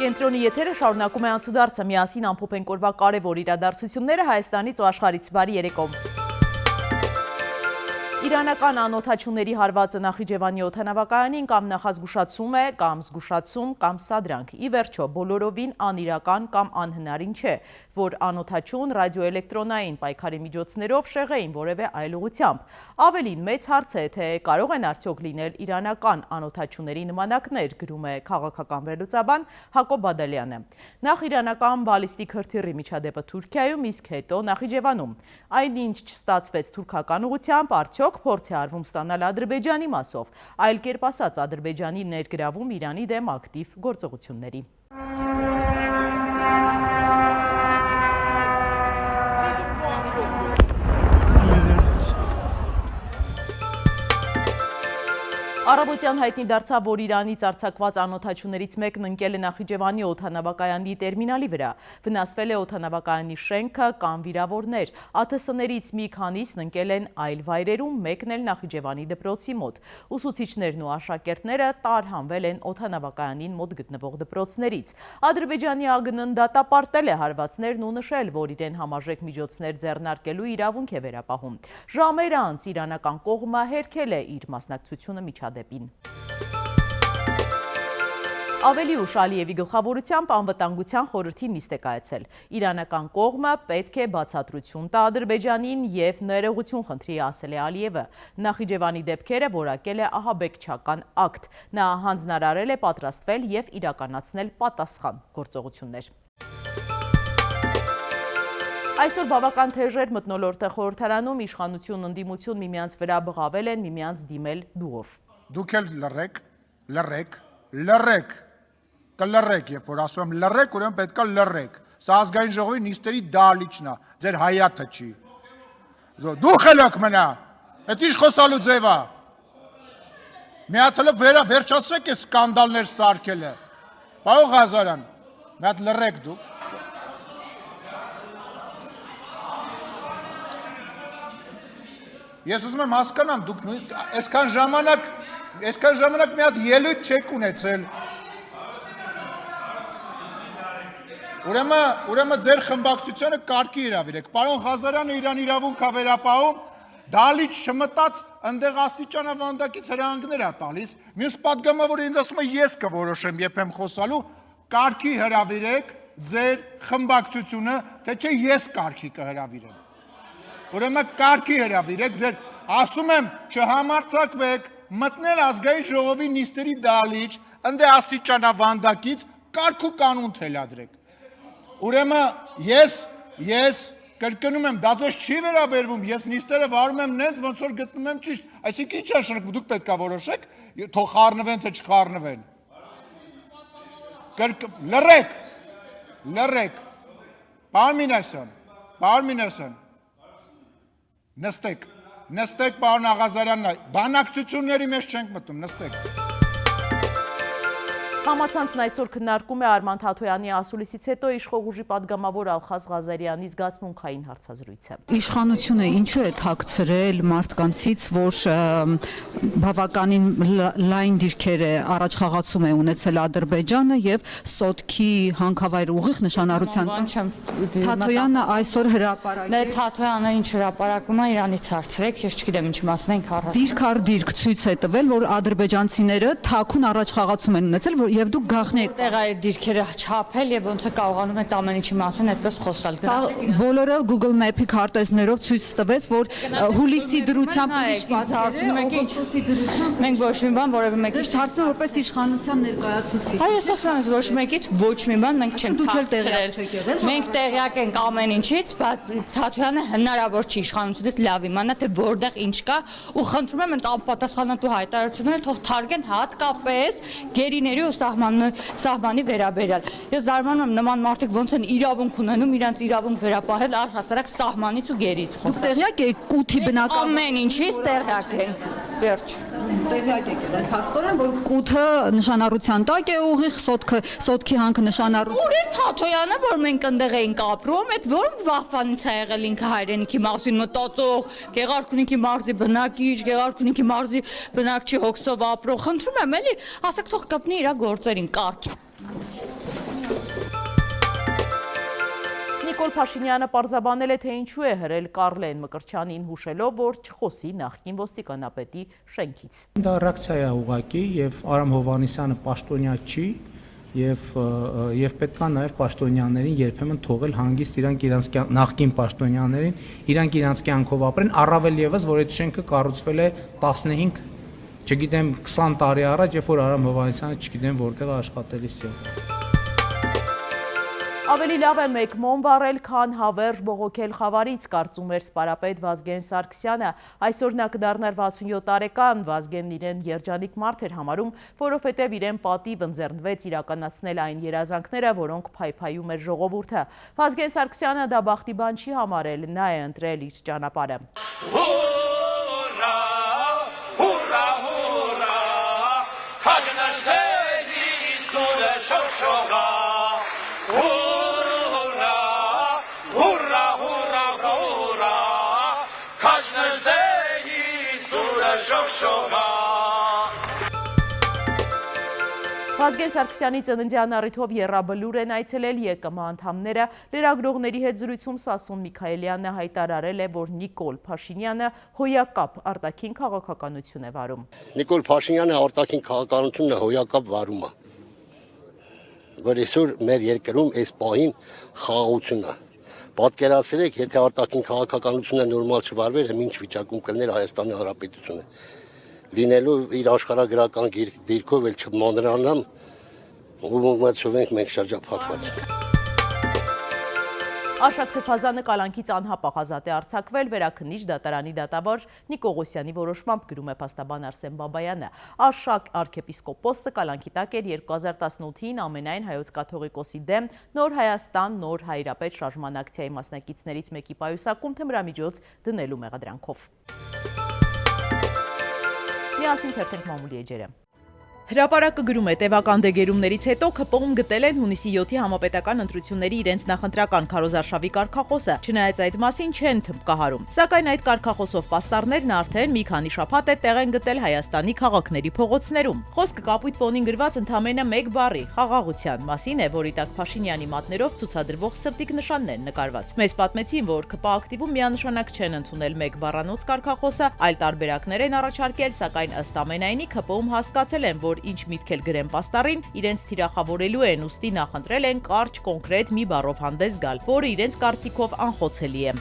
Կենտրոնի եթերը շարունակում է անցուդարձը, միասին ամփոփենք օրվա կարևոր իրադարձությունները Հայաստանից ու աշխարհից բարի երեկո։ Իրանական անօթաչուների հարվածը Նախիջևանի օդանավակայանին կամ նախազգուշացում է, կամ զգուշացում, կամ սադրանք։ Ի վերջո, բոլորովին անիրական կամ անհնարին չէ, որ անօթաչուն ռադիոէլեկտրոնային պայքարի միջոցներով շեղեին որևէ այլ ուղղությամբ։ Ավելին մեծ հարց է, թե կարող են արդյոք լինել իրանական անօթաչուների նմանակներ, գրում է քաղաքական վերլուծաբան Հակոբ Բադալյանը։ Նախ իրանական բալիստիկ հրթիռի միջադեպը Թուրքիայում, իսկ հետո Նախիջևանում։ Այնինչ չստացվեց թուրքական ուղղությամբ, արդյոք փորձ է արվում ստանալ Ադրբեջանի մասով, այլ կերպ ասած Ադրբեջանի ներգրավում Իրանի դեմ ակտիվ գործողությունների։ Առավոտյան հայտնի դարձավ, որ Իրանից արձակված անօթաչուներից մեկն ընկել է Նախիջևանի օդանավակայանի տերմինալի վրա։ Վնասվել է օդանավակայանի շենքը կամ վիրավորներ։ ԱԹՍ-ներից մի քանիսն ընկել են այլ վայրերում, մեկն էլ Նախիջևանի դպրոցի մոտ։ Ուսուցիչներն ու աշակերտները տարհանվել են օդանավակայանին մոտ գտնվող դպրոցներից։ Ադրբեջանի ԱԳՆ-ն դատապարտել է հարվածներն ու նշել, որ իրեն համարժեք միջոցներ ձեռնարկելու իրավունք է վերապահում։ Ժամեր անց իրանական կողմը հերքել է իր մասնակցությունը միջադեպին։ Ավելի ուշ Ալիևի գլխավորությամբ անվտանգության խորհրդի նիստ է կայացել։ Իրանական կողմը պետք է բացատրություն տա Ադրբեջանին և ներողություն խնդրի, ասել է Ալիևը։ Նախիջևանի դեպքերը որակել է ահաբեկչական ակտ։ Նա հանձնարարել է պատրաստվել և իրականացնել պատասխան գործողություններ։ Այսօր բավական թեժեր մթնոլորտ է խորհրդարանում, իշխանություն, ընդդիմություն միմյանց վրա բղավել են, միմյանց դիմել դուով։ Դուք էլ լռեք, կլռեք, երբ որ ասում եմ լռեք, ուրեմն պետք է լռեք։ Սա ազգային ժողովի նիստերի դահլիճն է, ձեր հայաթը չի։ Դուք ելեք մնա, այդ ինչ խոսալու ձև է։ Մի հատ հլը վերջացրեք այս սկանդալներ սարքելը։ Պարոն Ղազարյան, մի հատ լռեք դուք։ Ես ուզում եմ հասկանամ, դուք այսքան ժամանակ մի հատ ելույթ չեք ունեցել։ Ուրեմն ձեր խմբակցությունը կարգի հրավիրեք։ Պարոն Ղազարյանը իրան իրավունք է վերապահում, դահլիճ չմտած ընդեղ աստիճանավանդակից հրահանգներ է տալիս։ Մյուս պատգամավորը ինձ ասում է ես կորոշեմ, երբ եմ խոսալու, կարգի հրավիրեք ձեր խմբակցությունը, թե չէ ես կարգի կհրավիրեմ։ Ուրեմն կարգի հրավիրեք, ձեր ասում եմ չհամարձակվեք, մտնել ազգային ժողովի նիստերի դահլիճ, ընդ աստիճանավանդակից կարգ ու կանոն թելադրեք։ Ուրեմն ես կրկնում եմ, դա ձեզ չի վերաբերվում, ես նիստերը վարում եմ նենց, ոնց որ գտնում եմ ճիշտ, այսինքն ինչ նշանակում, դուք պետք է որոշեք, թող խառնվեն, թե չխառնվեն։ Լռեք։ Պարոն Մինասյան, նստեք պարոն Աղազարյանն, բանակցությունների մեջ չենք մտնում, նստեք։ Համացանցն այսօր քննարկում է Արման Թաթոյանի ասուլիսից հետո իշխող ուժի պատգամավոր Ալխազ Ղազարյանի զգացմունքային հարցազրույցը։ Իշխանությունը ինչու է թաքցրել մարդկանցից, որ բավականին լայն դիրքեր է առաջխաղացում է ունեցել Ադրբեջանը եւ Սոտքի հանքավայր ուղիղ նշանառության։ Թաթոյանը այսօր հրապարակել։ Դե Թաթոյանը ինչ հրապարակում է, իրանից հարցրեք, ես չգիտեմ ինչ մասն ենք առած։ Դիրք առ դիրք ցույց է տվել, որ ադրբեջանցիները թաքուն առաջխաղացում են ունեցել, եւ դուք գախնի եք տեղը այդ դիրքերը չափել եւ ոնց է կարողանում այդ ամեն ինչի մասին այդպես խոսալ։ Բոլորը Google Map-ի քարտեզներով ցույց տվեց, որ հուլիսի դրությամբ ուրիշ հարցնում եք ինչ։ Մենք ոչ մի բան որևէ մեկից հարցնում որպես իշխանության ներկայացուցիչ։ Այ ես ասում եմ ոչ մեկից ոչ մի բան մենք չենք թաքցրել։ Մենք տեղյակ ենք ամեն ինչից, բայց Թաթոյանը հնարավոր չի իշխանությունից լավ իմանա թե որտեղ ինչ կա ու խնդրում եմ այդ անպատասխանատու հայտարարությունները թող թարգեն հատկապես գերիների ու սահմանի վերաբերյալ։ Ես զարմանում եմ նման մարդիկ ոնց են իրավունք ունենում իրանց իրավունք վերապահել առհասարակ սահմանից ու գերից։ Դուք տեղյակ եք կութի բնական ամեն ինչից տեղյակ ենք։ Վերջ։ Տեղյակ եք հաստորեն, որ կութը նշանառության տակ է ուղիղ Սոտքի հանքը նշանառություն։ Ուր է Թաթոյանը, որ մենք ընդեղ էինք ապրում, այդ որ վախվանից է եղել ինքը հայրենիքի մասին մտածող, Գեղարքունիքի մարզի բնակիչ, Գեղարքունիքի մարզի բնակչի հոգսով ապրող։ Խնդրում եմ էլի, ասեք թող կպնի իր գործերին կարճ։ Նիկոլ Փաշինյանը պարզաբանել է, թե ինչու է հրել Կարլեն Մկրտչյանին, հուշելով, որ չխոսի նախկին ոստիկանապետի շենքից։ Դա ռեակցիա է ուղղակի, եւ Արամ Հովհաննիսյանը պաշտոնյա չի, եւ պետք է նաեւ պաշտոնյաներին երբեմն թողել հանգիստ իրանք նախկին պաշտոնյաներին, իրանք իրանք կյանքով ապրեն, առավել եւս, որ այդ շենքը կառուցվել է 15, չգիտեմ 20 տարի առաջ, երբ որ Արամ Հովհաննիսյանը չգիտեմ որտեղ աշխատելիս է։ Ավելի լավ է մեկ մոմ վառել, քան հավերժ բողոքել խավարից, կարծում էր սպարապետ Վազգեն Սարգսյանը։ Այսօր նա կդառնար 67 տարեկան, Վազգենն իրեն երջանիկ մարդ էր համարում, որովհետև իրեն պատիվ ընձեռնվեց իրականացնել այն երազանքները, որոնք փայփայում էր ժողովուրդը։ Վազգեն Սարգսյանը դա բախտի բան չի համարել, նա է ընտրել իր ճանապարհը։ Վազգեն Սարգսյանի ծննդյան առիթով եռաբլուր են այցելել ԵԿՄ անդամները, լրագրողների հետ զրույցում Սասուն Միքայելյանը հայտարարել է, որ Նիկոլ Փաշինյանը հոյակապ արտաքին քաղաքականություն է վարում։ Նիկոլ Փաշինյանը արտաքին քաղաքականությունն է հոյակապ վարում է, որ այսօր մեր երկրում այս պահին խաղաղությունն է։ Պատկերացրեք, եթե արտաքին քաղաքականությունը նորմալ չվարվեր, ինչ վիճակում կլներ Հայաստանի Հանրապետությունը։ Լինելու իր աշխարհագրական դիրքով էլ չմանրանամ, ու մտածում մենք շրջափակված։ Արշակ Սեփազյանը կալանքից անհապաղ ազատ է արձակվել, Վերաքննիչ դատարանի դատավոր Նիկ Օղոսյանի որոշմամբ, գրում է փաստաբան Արսեն Բաբայանը։ Արշակ արքեպիսկոպոսը կալանքի տակ էր 2018-ին ամենայն հայոց կաթողիկոսի դեմ Նոր Հայաստան, Նոր Հայրապետ շարժման ակցիայի մասնակիցներից մեկի պայուսակում թմրամիջոց դնելու մեղադրանքով։ Միասին թերթենք մամուլի էջերը։ Հրապարակը գրում է, տևական դեգերումներից հետո ՔՊ-ում գտել են հունիսի 7-ի համապետական ընտրությունների իրենց նախընտրական քարոզարշավի կարգախոսը, չնայած այդ մասին չեն թմբկահարում։ Սակայն այդ կարգախոսով պաստառներն արդեն մի քանի շաբաթ է տեղ են գտել Հայաստանի քաղաքների փողոցներում։ Խոսքը կապույտ ֆոնին գրված ընդամենը մեկ բառի՝ խաղաղության մասին է, որի տակ Փաշինյանի մատներով ցուցադրվող սրտիկ նշանն են նկարված։ Մեզ պատմեցին, որ ՔՊ ակտիվում միանշանակ չեն ընդունել մեկ բառանոց կարգախոսը, այլ տարբերակներ են առաջարկել, սակայն ըստ ամենայնի ՔՊ-ում հասկացել են, որ ինչ միտք էլ գրեն պաստառին, իրենց թիրախավորելու են, ուստի նախընտրել են կարճ կոնկրետ մի բառով հանդես գալ, որը իրենց կարծիքով անխոցելի է։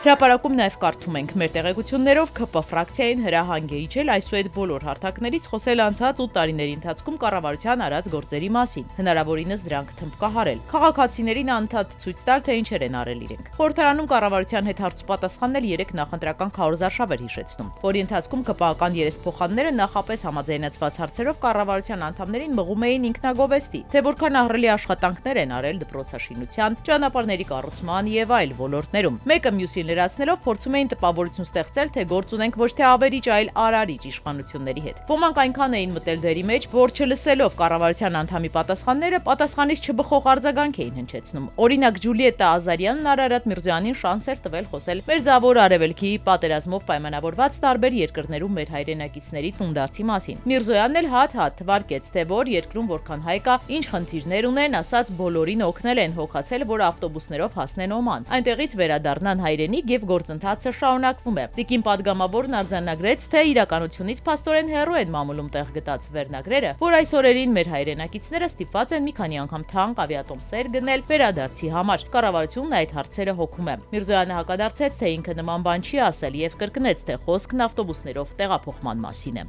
Հրապարակում նաև կարդում ենք, մեր տեղեկություններով ՔՊ ֆրակցիային հրահանգ է իջել այսուհետ բոլոր հարթակներից խոսել անցած 8 տարիների ընթացքում կառավարության արած գործերի մասին, հնարավորինս դրանք թմբկահարել։ Քաղաքացիներին անընդհատ ցույց տալ, թե ինչեր են արել իրենք։ Խորհրդարանում կառավարության հետ հարցուպատասխանել 3 նախընտրական քարոզարշավ էր հիշեցնում, որի ընթացքում ԿՊԱ-ական երեսփոխանները նախապես համաձայնեցված հարցերով կառավարության անդամներին մղում էին ինքնագովեստի, թե որքան ահռելի աշխատանքներ են արել դպրոցաշինության, ճանապարհների կառուցման եւ այլ ոլորտներում։ Մեկը մյուսին լրացնելով փորձում էին տպավորություն ստեղծել, թե գործ ունենք ոչ թե ավերիչ, այլ արարիչ իշխանությունների հետ։ Ոմանք այնքան էին մտել դերի մեջ, որ չլսելով կառավարության անդամի պատասխանները, պատասխանից չբխող արձագանք էին հնչեցնում։ Օրինակ Ջուլիետա Ազարյանն Արարատ Միրզոյանին շանս էր տվել խոսել Մերձավոր Արևելքի պատերազմով պայմանավորված տարբեր երկրներում մեր հայրենակիցների տունդարձի մասին։ Միրզոյանն էլ հատ-հատ թվարկեց, թե որ երկրում որքան հայ կա, ինչ խնդիրներ ունեն, ասաց բոլորին օգնել են, հոգացել, որ ավտոբուսներով հասնեն Օման։ Այնտեղից վերադառնան հայրենիք եւ գործընթացը շարունակվում է։ Տիկին պատգամավորն արձանագրեց, թե իրականությունից փաստորեն հեռու են մամուլում տեղ գտած վերնագրերը, որ այս օրերին մեր հայրենակիցները ստիպված են մի քանի անգամ թանկ ավիատոմսեր գնել վերադարձի համար։ Կառավարությունն այդ հարցերը հոգում է։ Միրզոյանը հակադարձեց, թե ինքը նման բան չի ասել եւ կրկնեց, թե խոսքն ավտոբուսներով տեղափոխման մասին է։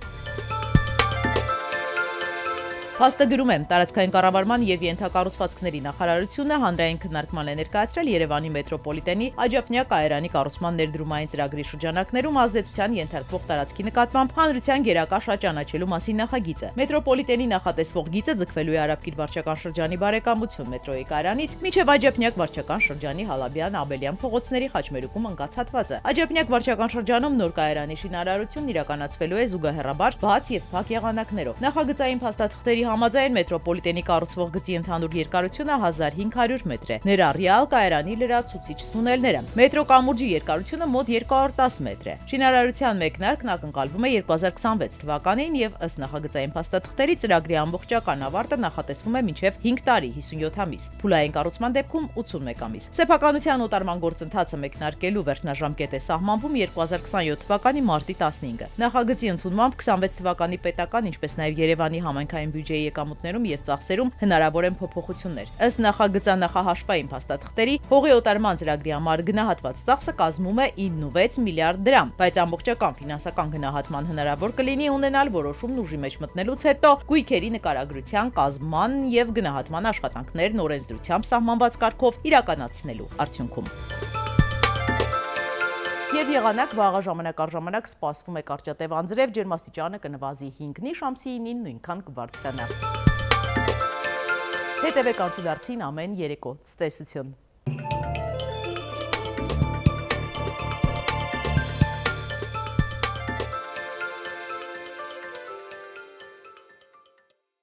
Փաստը գրում է, տարածքային կառավարման եւ ենթակառուցվածքների նախարարությունը հանրային քննարկման է ներկայացրել Երևանի մետրոպոլիտենի Աջափնյա կայարանի կառուցման ներդրումային ծրագրի շրջանակներում ազդեցության ենթարկվող տարածքի նկատմամբ հանրության գերակա շրջանաչելու մասին նախագիծը։ Մետրոպոլիտենի նախատեսվող գիծը ձգվելու է Արաբկիր վարչական շրջանի բարեկամություն մետրոյի կայարանից մինչև Աջափնյակ վարչական շրջանի Հալաբյան Աբելյան փողոցների խաչմերուկում ընկած հատվածը։ Աջափնյակ վարչական շրջանում նոր կայարանի շինարարությունն իրականացվելու է զուգահեռաբար բաց եւ փակ եղանակներով։ Նախագծային փաստաթղթերի համաձայն մետրոպոլիտենի կառուցվող գծի ընդհանուր երկարությունը 1500 մետր է, ներառյալ կայարանի լրացուցիչ թունելները։ Մետրո կամուրջի երկարությունը մոտ 210 մետր է։ Շինարարության մեկնարկն ակնկալվում է 2026 թվականին եւ ըստ նախագծային փաստաթղթերի ծրագրի ամբողջական ավարտը նախատեսվում է մինչեւ 5 տարի 57 ամիս։ Փուլային կառուցման դեպքում 81 ամիս։ Սեփականության օտարման գործընթացը մեկնարկելու վերջնաժամկետ է սահմանվում 2027 թվականի մարտի 15-ը։ Նախագծի ընդունմամբ 26 թվականի պետական, ինչպես նաեւ Երևանի համայնքային բյուջեի եկամուտներում եւ ծախսերում հնարավոր են փոփոխություններ։ Ըստ նախագծանախահաշվային փաստաթղթերի հողի օտարման ծրագրի համար գնահատված ծախսը կազմում է 9.6 միլիարդ դրամ, բայց ամբողջական ֆինանսական գնահատման հնարավոր կլինի ունենալ որոշումն ուժի մեջ մտնելուց հետո գույքերի նկարագրության, կազմման եւ գնահատման աշխատանքներն օրենսդրությամբ սահմանված կարգով իրականացնելու արդյունքում։ Եվ եղանակ վաղ ժամանակ առ ժամանակ սպասվում է կարճատև անձրև, ջերմաստիճանը կնվազի 5-ի, շամսի 9-ին նույնքան կբարձրանա։ Հետևեք անցուդարձին ամեն երեկո։ Ցտեսություն։